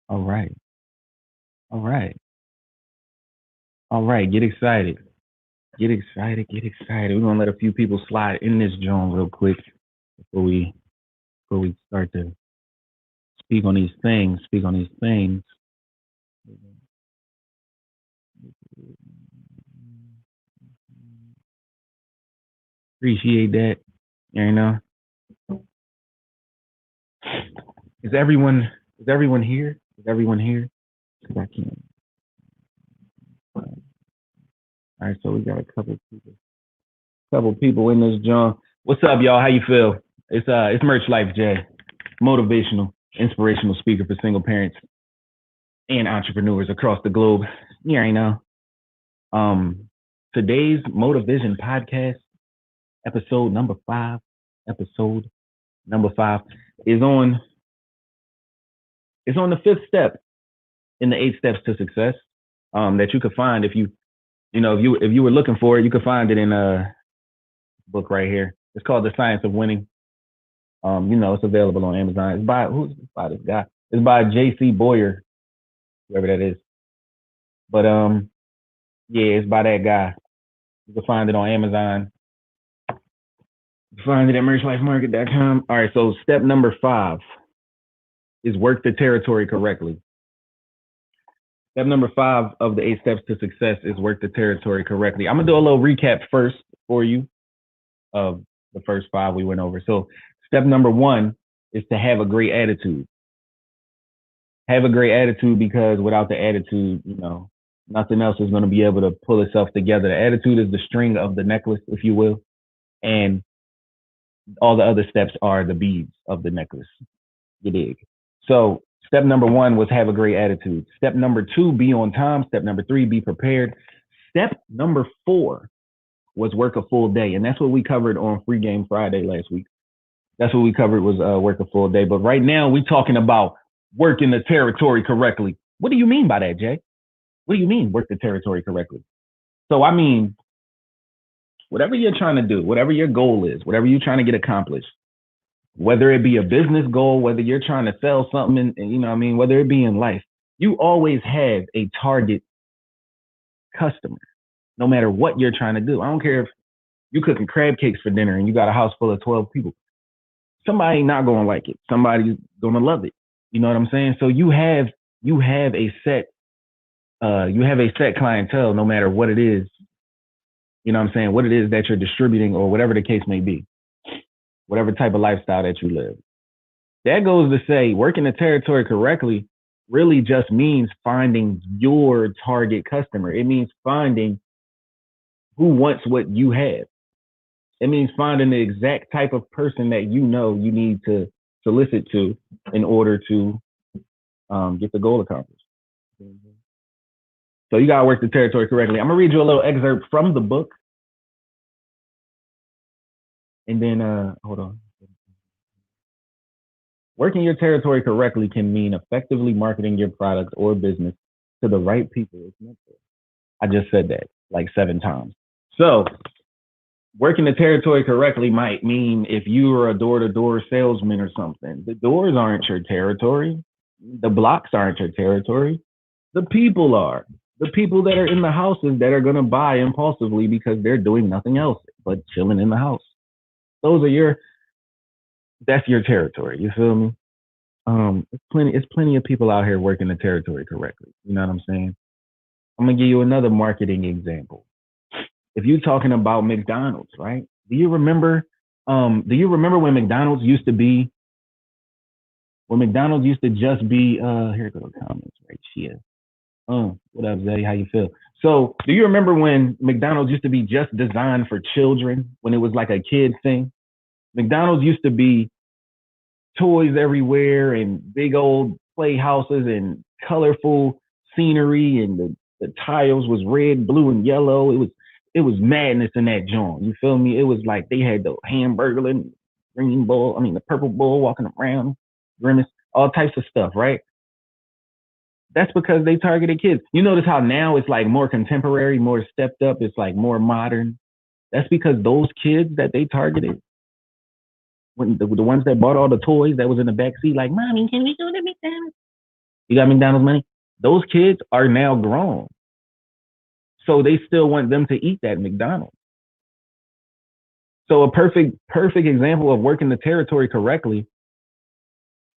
All right. All right. All right. Get excited. Get excited. Get excited. We're gonna let a few people slide in this joint real quick before we start to speak on these things. Speak on these things. Appreciate that. You know. Is everyone here? Is everyone here? 'Cause I can't. All right, so we got a couple people in this joint. What's up, y'all? How you feel? It's Merch Life J, motivational, inspirational speaker for single parents and entrepreneurs across the globe. Yeah, I know. Um, Today's Motivision podcast, episode number 5, episode number 5 is on the fifth step in the 8 steps to success. That you could find if you were looking for it, you could find it in a book right here. It's called The Science of Winning. It's available on Amazon. Who's by this guy? It's by J.C. Boyer, whoever that is. But yeah, it's by that guy. You can find it on Amazon. You can find it at merchlifemarket.com. All right, so step number 5 is work the territory correctly. Step number 5 of the 8 steps to success is work the territory correctly. I'm gonna do a little recap first for you of the first 5 we went over. So step number 1 is to have a great attitude. Have a great attitude, because without the attitude, nothing else is going to be able to pull itself together. The attitude is the string of the necklace, if you will, and all the other steps are the beads of the necklace. You dig? So step number 1 was have a great attitude. Step number 2, be on time. Step number 3, be prepared. Step number 4 was work a full day. And that's what we covered on Free Game Friday last week. That's what we covered was work a full day. But right now we're talking about working the territory correctly. What do you mean by that, Jay? What do you mean work the territory correctly? So, I mean, whatever you're trying to do, whatever your goal is, whatever you're trying to get accomplished, whether it be a business goal, whether you're trying to sell something, whether it be in life, you always have a target customer, no matter what you're trying to do. I don't care if you're cooking crab cakes for dinner and you got a house full of 12 people. Somebody not going to like it. Somebody's going to love it. You know what I'm saying? So you have a set clientele, no matter what it is. You know what I'm saying? What it is that you're distributing, or whatever the case may be, whatever type of lifestyle that you live. That goes to say working the territory correctly really just means finding your target customer. It means finding who wants what you have. It means finding the exact type of person that you need to solicit to in order to get the goal accomplished. So you got to work the territory correctly. I'm going to read you a little excerpt from the book. And then, hold on. Working your territory correctly can mean effectively marketing your product or business to the right people it's meant for. I just said that like 7 times. So working the territory correctly might mean if you are a door-to-door salesman or something, the doors aren't your territory. The blocks aren't your territory. The people are. The people that are in the houses that are going to buy impulsively because they're doing nothing else but chilling in the house. That's your territory. You feel me? It's plenty of people out here working the territory correctly. You know what I'm saying? I'm going to give you another marketing example. If you're talking about McDonald's, right? Do you remember when McDonald's used to just be, here go the comments right here. What up, Zay? How you feel? So, do you remember when McDonald's used to be just designed for children, when it was like a kid thing? McDonald's used to be toys everywhere and big old playhouses and colorful scenery, and the tiles was red, blue, and yellow. It was madness in that joint. You feel me? It was like they had the hamburger and the purple bull walking around, grimace, all types of stuff, right? That's because they targeted kids. You notice how now it's like more contemporary, more stepped up. It's like more modern. That's because those kids that they targeted, when the ones that bought all the toys that was in the back seat, like, Mommy, can we go to McDonald's? You got McDonald's money? Those kids are now grown. So they still want them to eat that McDonald's. So a perfect example of working the territory correctly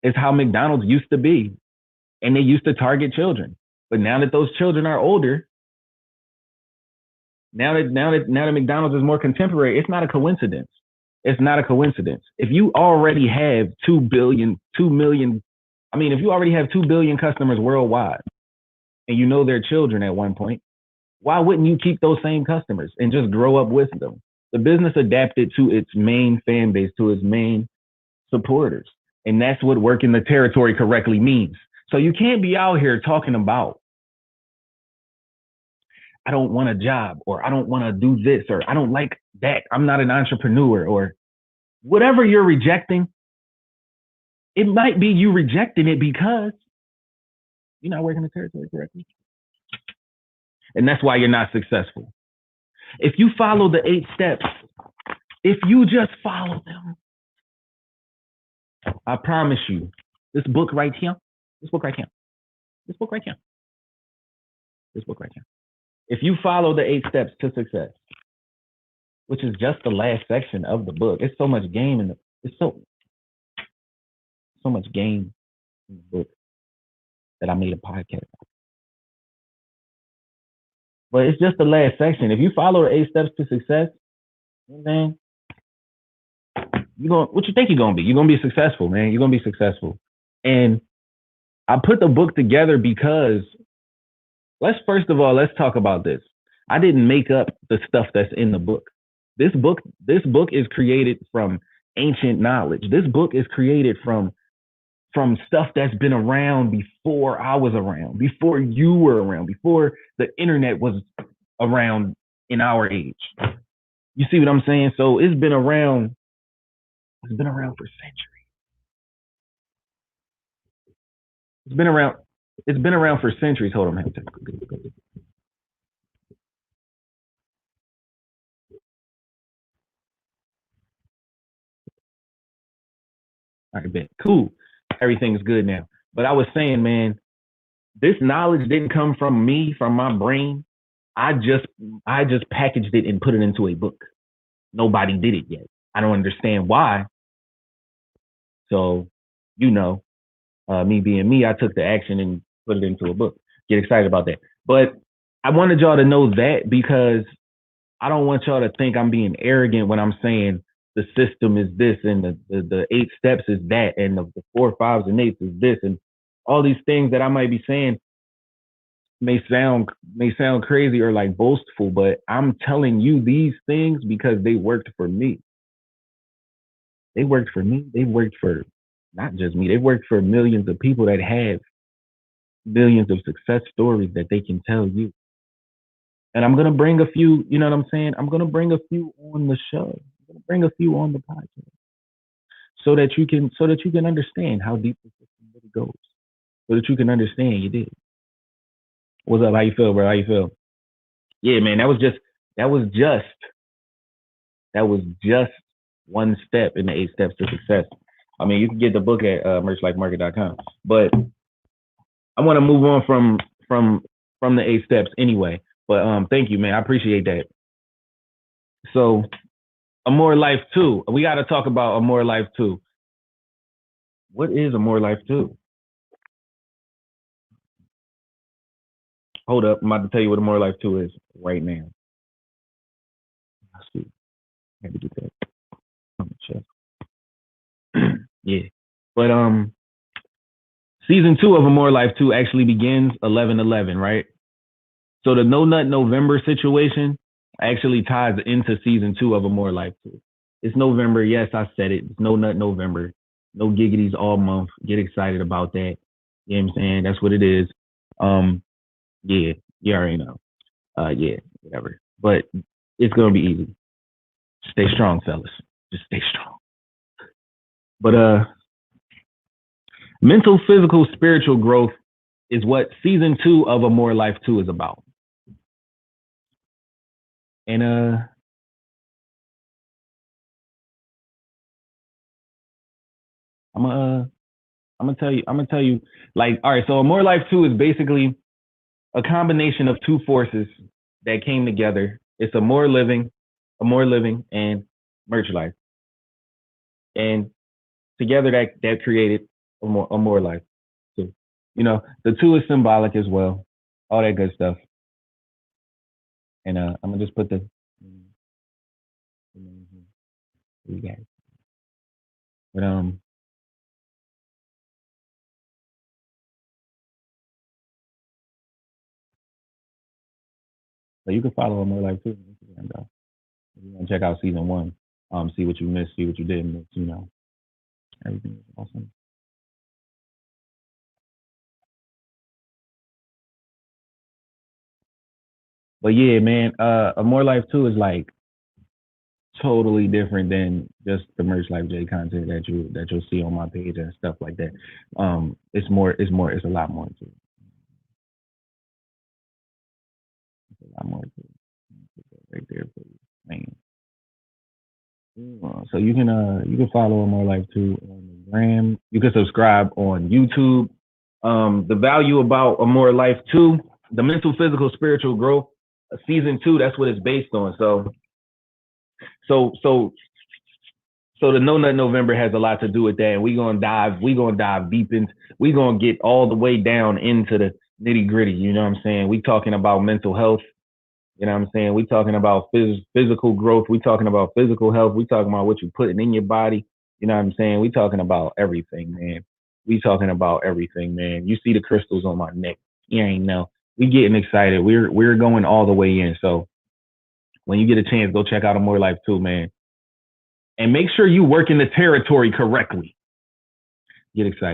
is how McDonald's used to be. And they used to target children. But now that those children are older, now that McDonald's is more contemporary, it's not a coincidence. It's not a coincidence. If you already have 2 million, I mean, if you already have 2 billion customers worldwide and you know they're children at one point, why wouldn't you keep those same customers and just grow up with them? The business adapted to its main fan base, to its main supporters. And that's what working the territory correctly means. So you can't be out here talking about, I don't want a job, or I don't want to do this, or I don't like that. I'm not an entrepreneur, or whatever you're rejecting. It might be you rejecting it because you're not working the territory correctly. And that's why you're not successful. If you follow the 8 steps, if you just follow them, I promise you, this book right here, this book right here, this book right here, this book right here. If you follow the 8 steps to success, which is just the last section of the book, it's so much game in it's so much game in the book that I made a podcast. But it's just the last section. If you follow the 8 steps to success, man, what you think you're gonna be? You're gonna be successful, man. You're gonna be successful. And I put the book together because let's talk about this. I didn't make up the stuff that's in the book. This book is created from ancient knowledge. This book is created from stuff that's been around before I was around, before you were around, before the internet was around in our age. You see what I'm saying? So it's been around for centuries. It's been around for centuries. Hold on, man. All right, bet. Cool. Everything's good now. But I was saying, man, this knowledge didn't come from me, from my brain. I just packaged it and put it into a book. Nobody did it yet. I don't understand why. So, me being me, I took the action and put it into a book. Get excited about that. But I wanted y'all to know that because I don't want y'all to think I'm being arrogant when I'm saying the system is this and the 8 steps is that and the 4, 5s and 8s is this, and all these things that I might be saying may sound crazy or like boastful, but I'm telling you these things because they worked for me. They worked for me. They worked for not just me. They worked for millions of people that have millions of success stories that they can tell you. And I'm gonna bring a few, you know what I'm saying? I'm gonna bring a few on the show. I'm gonna bring a few on the podcast. So that you can understand how deep the system really goes. So that you can understand you did. What's up? How you feel, bro? How you feel? Yeah, man, that was just one step in the 8 steps to success. I mean, you can get the book at merchlifemarket.com. But I want to move on from the 8 steps anyway. But thank you, man. I appreciate that. So, A More Life 2. We got to talk about A More Life 2. What is A More Life 2? Hold up. I'm about to tell you what A More Life 2 is right now. Let's see. I had to get that on the chest. Yeah. But season 2 of A More Life 2 actually begins 11/11, right? So the No Nut November situation actually ties into season 2 of A More Life 2. It's November. Yes, I said it. It's No Nut November. No giggities all month. Get excited about that. You know what I'm saying? That's what it is. Yeah, you already know. Yeah, whatever. But it's gonna be easy. Stay strong, fellas. Just stay strong. But mental, physical, spiritual growth is what season 2 of A More Life 2 is about. And I'm I'm gonna tell you, like, all right, so A More Life 2 is basically a combination of two forces that came together. It's a more living and merch life. And together that created a more life too. The two is symbolic as well. All that good stuff. And I'm gonna just put the you guys. But so you can follow A More Life too. And if you want to check out season one, see what you missed, see what you didn't miss, everything is awesome. But yeah, man, A More Life 2 is like totally different than just the merch life J content that you'll see on my page and stuff like that. It's a lot more to it. It's a lot more to it. Right there for you, man. So you can follow A More Life 2 on the gram. You can subscribe on YouTube. The value about A More Life 2, the mental, physical, spiritual growth, season 2. That's what it's based on. So so So the No Nut November has a lot to do with that, and we gonna dive deep into, we gonna get all the way down into the nitty gritty. You know what I'm saying? We talking about mental health. You know what I'm saying? We talking about physical growth. We talking about physical health. We talking about what you putting in your body. You know what I'm saying? We talking about everything, man. We talking about everything, man. You see the crystals on my neck. You ain't know. We getting excited. We're going all the way in. So when you get a chance, go check out A More Life 2, man. And make sure you work in the territory correctly. Get excited.